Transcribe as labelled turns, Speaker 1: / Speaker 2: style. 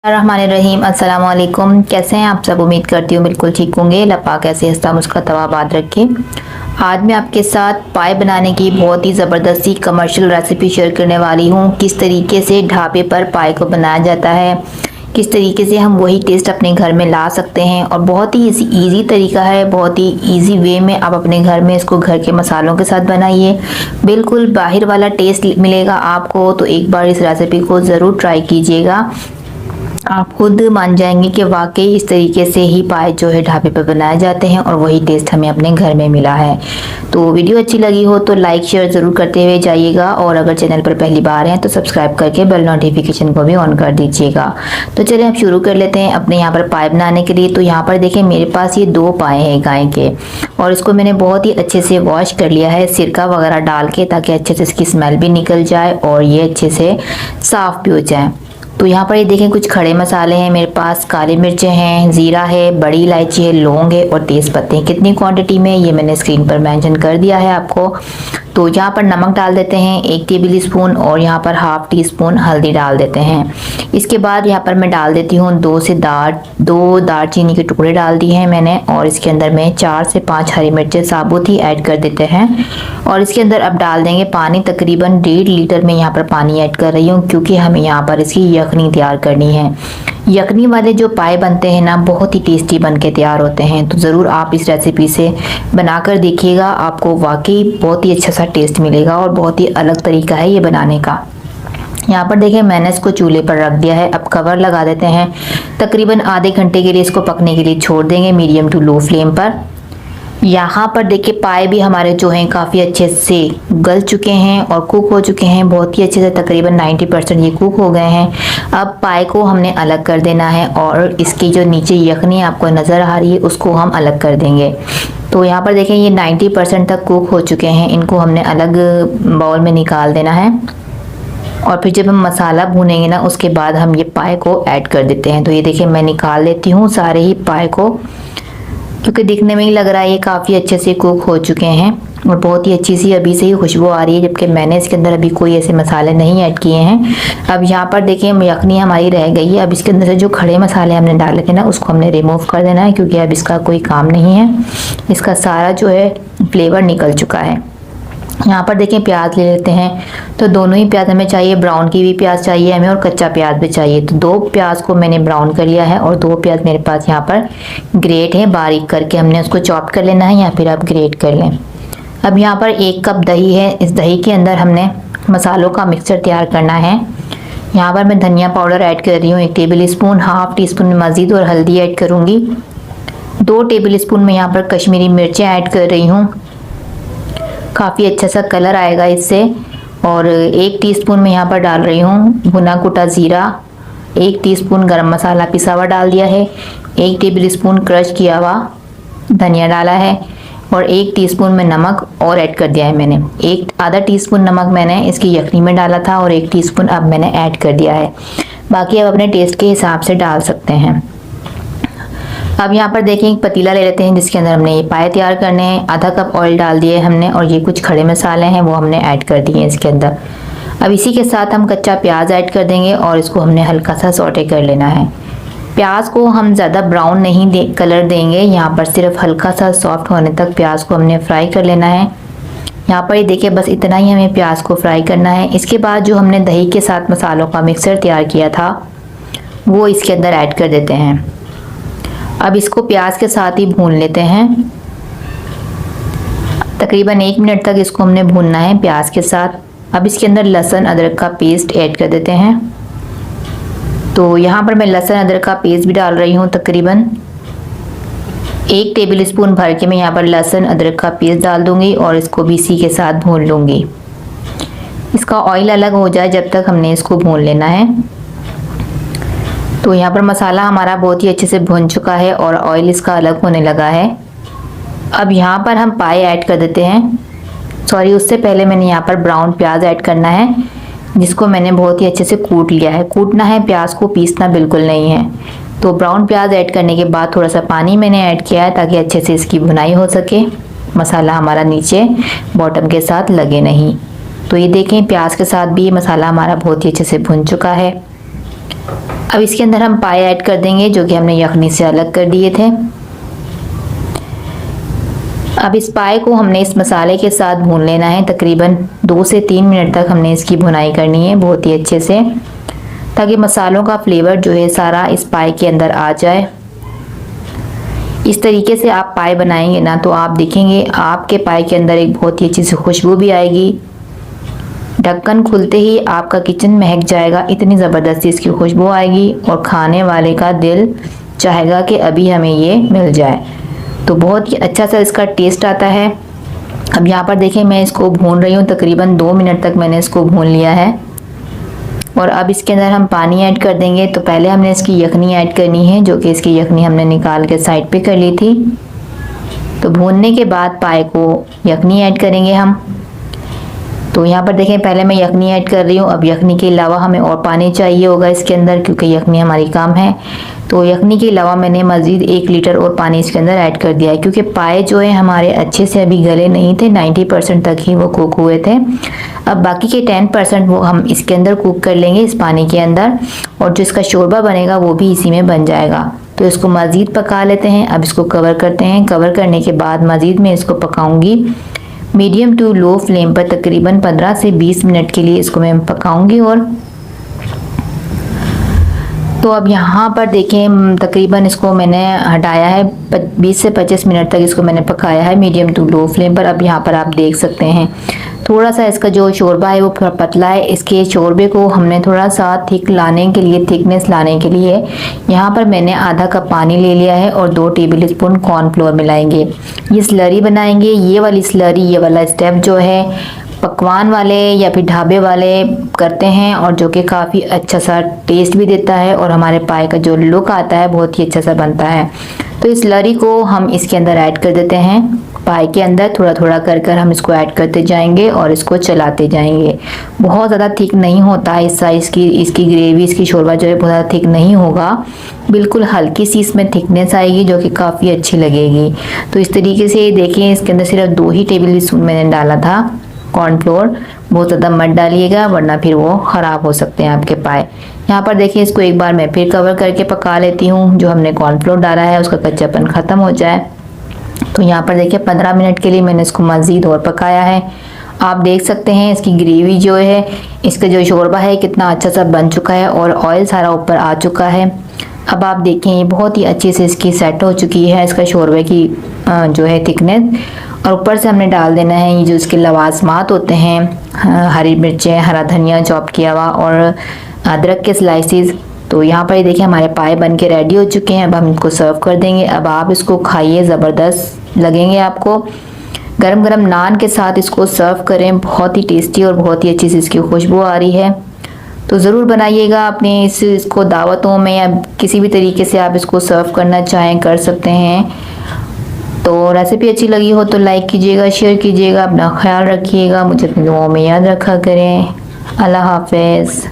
Speaker 1: रहीम अस्सलाम वालेकुम। कैसे हैं आप सब? उम्मीद करती हूँ बिल्कुल ठीक होंगे। अल्लाह पाक कैसे हंसता मुझका तवाबाद रखे। आज मैं आपके साथ पाए बनाने की बहुत ही ज़बरदस्ती कमर्शियल रेसिपी शेयर करने वाली हूँ। किस तरीके से ढाबे पर पाए को बनाया जाता है, किस तरीके से हम वही टेस्ट अपने घर में ला सकते हैं, और बहुत ही इजी तरीका है, बहुत ही इजी वे में आप अपने घर में इसको घर के मसालों के साथ बनाइए। बिल्कुल बाहर वाला टेस्ट मिलेगा आपको। तो एक बार इस रेसिपी को ज़रूर ट्राई कीजिएगा, आप खुद मान जाएंगे कि वाकई इस तरीके से ही पाए जो है ढाबे पर बनाए जाते हैं और वही टेस्ट हमें अपने घर में मिला है। तो वीडियो अच्छी लगी हो तो लाइक शेयर ज़रूर करते हुए जाइएगा, और अगर चैनल पर पहली बार हैं तो सब्सक्राइब करके बेल नोटिफिकेशन को भी ऑन कर दीजिएगा। तो चलिए अब शुरू कर लेते हैं अपने यहाँ पर पाए बनाने के लिए। तो यहाँ पर देखें मेरे पास ये 2 पाए हैं गाय के, और इसको मैंने बहुत ही अच्छे से वॉश कर लिया है सिरका वगैरह डाल के, ताकि अच्छे से इसकी स्मेल भी निकल जाए और ये अच्छे से साफ़ भी हो जाए। तो यहाँ पर ये देखें कुछ खड़े मसाले हैं मेरे पास। काली मिर्चें हैं, ज़ीरा है, बड़ी इलायची है, लौंग है और तेज़ पत्ते हैं। कितनी क्वांटिटी में ये मैंने स्क्रीन पर मेंशन कर दिया है आपको। तो यहाँ पर नमक डाल देते हैं 1 टेबल स्पून, और यहाँ पर ½ टी स्पून हल्दी डाल देते हैं। इसके बाद यहाँ पर मैं डाल देती हूँ 2 दालचीनी के टुकड़े डाल दिए हैं मैंने, और इसके अंदर में 4 से 5 हरी मिर्चें साबुत ही ऐड कर देते हैं। और इसके अंदर अब डाल देंगे पानी, तकरीबन 1.5 लीटर में यहाँ पर पानी ऐड कर रही हूँ, क्योंकि हमें यहाँ पर इसकी यखनी तैयार करनी है। यखनी वाले जो पाए बनते हैं ना, बहुत ही टेस्टी बन के तैयार होते हैं। तो ज़रूर आप इस रेसिपी से बनाकर देखिएगा, आपको वाकई बहुत ही अच्छा सा टेस्ट मिलेगा और बहुत ही अलग तरीका है ये बनाने का। यहाँ पर देखें मैंने इसको चूल्हे पर रख दिया है। अब कवर लगा देते हैं, तकरीबन आधे घंटे के लिए इसको पकने के लिए छोड़ देंगे मीडियम टू लो फ्लेम पर। यहाँ पर देखिए पाए भी हमारे जो हैं काफ़ी अच्छे से गल चुके हैं और कुक हो चुके हैं, बहुत ही अच्छे से, तकरीबन 90% ये कुक हो गए हैं। अब पाए को हमने अलग कर देना है, और इसकी जो नीचे यखनी आपको नज़र आ रही है उसको हम अलग कर देंगे। तो यहाँ पर देखें ये 90% तक कुक हो चुके हैं, इनको हमने अलग बाउल में निकाल देना है। और फिर जब हम मसाला भूनेंगे ना, उसके बाद हम ये पाए को ऐड कर देते हैं। तो ये देखिए मैं निकाल लेती हूँ सारे ही पाए को, क्योंकि दिखने में ही लग रहा है ये काफ़ी अच्छे से कुक हो चुके हैं और बहुत ही अच्छी सी अभी से ही खुशबू आ रही है, जबकि मैंने इसके अंदर अभी कोई ऐसे मसाले नहीं ऐड किए हैं। अब यहाँ पर देखिए यखनी हमारी रह गई है। अब इसके अंदर से जो खड़े मसाले हमने डाले थे ना, उसको हमने रिमूव कर देना है, क्योंकि अब इसका कोई काम नहीं है, इसका सारा जो है फ्लेवर निकल चुका है। यहाँ पर देखें प्याज ले लेते हैं। तो दोनों ही प्याज हमें चाहिए, ब्राउन की भी प्याज चाहिए हमें और कच्चा प्याज भी चाहिए। तो 2 प्याज को मैंने ब्राउन कर लिया है, और 2 प्याज मेरे पास यहाँ पर ग्रेट है, बारीक करके हमने उसको चॉप कर लेना है, या फिर आप ग्रेट कर लें। अब यहाँ पर 1 कप दही है। इस दही के अंदर हमने मसालों का मिक्सचर तैयार करना है। यहाँ पर मैं धनिया पाउडर ऐड कर रही हूँ 1 टेबल स्पून, ½ टी स्पून मज़ीद और हल्दी ऐड करूँगी। 2 टेबल स्पून में यहाँ पर कश्मीरी मिर्चें ऐड कर रही हूँ, काफ़ी अच्छा सा कलर आएगा इससे। और 1 टीस्पून में यहाँ पर डाल रही हूँ भुना कुटा ज़ीरा, 1 टीस्पून गरम मसाला पिसा हुआ डाल दिया है, 1 टेबल स्पून क्रश किया हुआ धनिया डाला है, और 1 टीस्पून में नमक और ऐड कर दिया है मैंने। आधा टीस्पून नमक मैंने इसकी यखनी में डाला था, और 1 टीस्पून अब मैंने ऐड कर दिया है। बाकी अब अपने टेस्ट के हिसाब से डाल सकते हैं। अब यहाँ पर देखें एक पतीला ले लेते हैं, जिसके अंदर हमने ये पाए तैयार करने हैं। आधा कप ऑयल डाल दिए हमने, और ये कुछ खड़े मसाले हैं वो हमने ऐड कर दिए हैं इसके अंदर। अब इसी के साथ हम कच्चा प्याज ऐड कर देंगे, और इसको हमने हल्का सा सौटे कर लेना है। प्याज को हम ज़्यादा ब्राउन नहीं कलर देंगे, यहाँ पर सिर्फ हल्का सा सॉफ्ट होने तक प्याज को हमने फ्राई कर लेना है। यहाँ पर ये देखिए बस इतना ही हमें प्याज को फ्राई करना है। इसके बाद जो हमने दही के साथ मसालों का मिक्सचर तैयार किया था वो इसके अंदर ऐड कर देते हैं। अब इसको प्याज के साथ ही भून लेते हैं, तकरीबन 1 मिनट तक इसको हमने भूनना है प्याज के साथ। अब इसके अंदर लहसुन अदरक का पेस्ट ऐड कर देते हैं। तो यहाँ पर मैं लहसुन अदरक का पेस्ट भी डाल रही हूँ, तकरीबन 1 टेबल स्पून भर के मैं यहाँ पर लहसुन अदरक का पेस्ट डाल दूंगी, और इसको भी इसी के साथ भून लूँगी। इसका ऑयल अलग हो जाए जब तक हमने इसको भून लेना है। तो यहाँ पर मसाला हमारा बहुत ही अच्छे से भुन चुका है और ऑयल इसका अलग होने लगा है। अब यहाँ पर हम पाए ऐड कर देते हैं। सॉरी, उससे पहले मैंने यहाँ पर ब्राउन प्याज ऐड करना है, जिसको मैंने बहुत ही अच्छे से कूट लिया है। कूटना है प्याज को, पीसना बिल्कुल नहीं है। तो ब्राउन प्याज ऐड करने के बाद थोड़ा सा पानी मैंने ऐड किया है, ताकि अच्छे से इसकी भुनाई हो सके, मसाला हमारा नीचे बॉटम के साथ लगे नहीं। तो ये देखें प्याज के साथ भी ये मसाला हमारा बहुत ही अच्छे से भुन चुका है। अब इसके अंदर हम पाए ऐड कर देंगे जो कि हमने यखनी से अलग कर दिए थे। अब इस पाए को हमने इस मसाले के साथ भून लेना है। तकरीबन 2 से 3 मिनट तक हमने इसकी भुनाई करनी है बहुत ही अच्छे से, ताकि मसालों का फ्लेवर जो है सारा इस पाए के अंदर आ जाए। इस तरीके से आप पाए बनाएंगे ना तो आप देखेंगे आपके पाए के अंदर एक बहुत ही अच्छी सी खुशबू भी आएगी। ढक्कन खुलते ही आपका किचन महक जाएगा, इतनी ज़बरदस्ती इसकी खुशबू आएगी और खाने वाले का दिल चाहेगा कि अभी हमें ये मिल जाए। तो बहुत ही अच्छा सा इसका टेस्ट आता है। अब यहाँ पर देखें मैं इसको भून रही हूँ, तकरीबन 2 मिनट तक मैंने इसको भून लिया है। और अब इसके अंदर हम पानी ऐड कर देंगे। तो पहले हमने इसकी यखनी ऐड करनी है, जो कि इसकी यखनी हमने निकाल के साइड पे कर ली थी। तो भूनने के बाद पाए को यखनी ऐड करेंगे हम। तो यहाँ पर देखें पहले मैं यखनी ऐड कर रही हूँ। अब यखनी के अलावा हमें और पानी चाहिए होगा इसके अंदर, क्योंकि यखनी हमारी कम है। तो यखनी के अलावा मैंने मज़ीद 1 लीटर और पानी इसके अंदर ऐड कर दिया है, क्योंकि पाए जो है हमारे अच्छे से अभी गले नहीं थे, 90% तक ही वो कुक हुए थे। अब बाकी के 10% वो हम इसके अंदर कुक कर लेंगे इस पानी के अंदर, और जो इसका शोरबा बनेगा वो भी इसी में बन जाएगा। तो इसको मज़ीद पका लेते हैं। अब इसको कवर करते हैं। कवर करने के बाद मज़ीद मैं इसको पकाऊंगी मीडियम टू लो फ्लेम पर। तकरीबन 15 से 20 मिनट के लिए इसको मैं पकाऊंगी। और तो अब यहाँ पर देखें तकरीबन इसको मैंने हटाया है, 20 से 25 मिनट तक इसको मैंने पकाया है मीडियम टू लो फ्लेम पर। अब यहाँ पर आप देख सकते हैं थोड़ा सा इसका जो शोरबा है वो पतला है। इसके शोरबे को हमने थोड़ा सा थिक लाने के लिए, थिकनेस लाने के लिए यहाँ पर मैंने आधा कप पानी ले लिया है और 2 टेबल स्पून कॉर्नफ्लोर मिलाएंगे। ये स्लरी बनाएंगे। ये वाली स्लरी, ये वाला स्टेप जो है पकवान वाले या फिर ढाबे वाले करते हैं, और जो कि काफ़ी अच्छा सा टेस्ट भी देता है और हमारे पाए का जो लुक आता है बहुत ही अच्छा सा बनता है। तो इस स्लरी को हम इसके अंदर ऐड कर देते हैं। पाए के अंदर थोड़ा थोड़ा कर कर हम इसको ऐड करते जाएंगे और इसको चलाते जाएंगे। बहुत ज़्यादा थिक नहीं होता है इस साइज़ की इसकी ग्रेवी, इसकी शोरबा जो है बहुत ज़्यादा थिक नहीं होगा, बिल्कुल हल्की सी इसमें थिकनेस आएगी जो कि काफ़ी अच्छी लगेगी। तो इस तरीके से देखें इसके अंदर सिर्फ 2 ही टेबल स्पून मैंने डाला था कॉर्नफ्लोर। बहुत ज़्यादा मत डालिएगा वरना फिर वो ख़राब हो सकते हैं आपके पाए। यहाँ पर देखिए इसको एक बार मैं फिर कवर करके पका लेती हूँ, जो हमने कॉर्नफ्लोर डाला है उसका कच्चापन ख़त्म हो जाए। तो यहाँ पर देखिए 15 मिनट के लिए मैंने इसको मज़ीद और पकाया है। आप देख सकते हैं इसकी ग्रेवी जो है, इसका जो शोरबा है कितना अच्छा सा बन चुका है और ऑयल सारा ऊपर आ चुका है। अब आप देखें ये बहुत ही अच्छे से इसकी सेट हो चुकी है इसका शोरबे की जो है थिकनेस। और ऊपर से हमने डाल देना है ये जो इसके लवाजमात होते हैं, हरी मिर्चें, हरा धनिया चॉप किया हुआ और अदरक के स्लाइसेस। तो यहाँ पर ये देखिए हमारे पाए बन के रेडी हो चुके हैं। अब हम इनको सर्व कर देंगे। अब आप इसको खाइए, ज़बरदस्त लगेंगे आपको। गरम गरम नान के साथ इसको सर्व करें, बहुत ही टेस्टी और बहुत ही अच्छी सी इसकी खुशबू आ रही है। तो ज़रूर बनाइएगा अपने इसको दावतों में या किसी भी तरीके से आप इसको सर्व करना चाहें कर सकते हैं। तो रेसिपी अच्छी लगी हो तो लाइक कीजिएगा, शेयर कीजिएगा, अपना ख्याल रखिएगा, मुझे अपनी दुआओं में याद रखा करें। अल्लाह हाफ़िज़।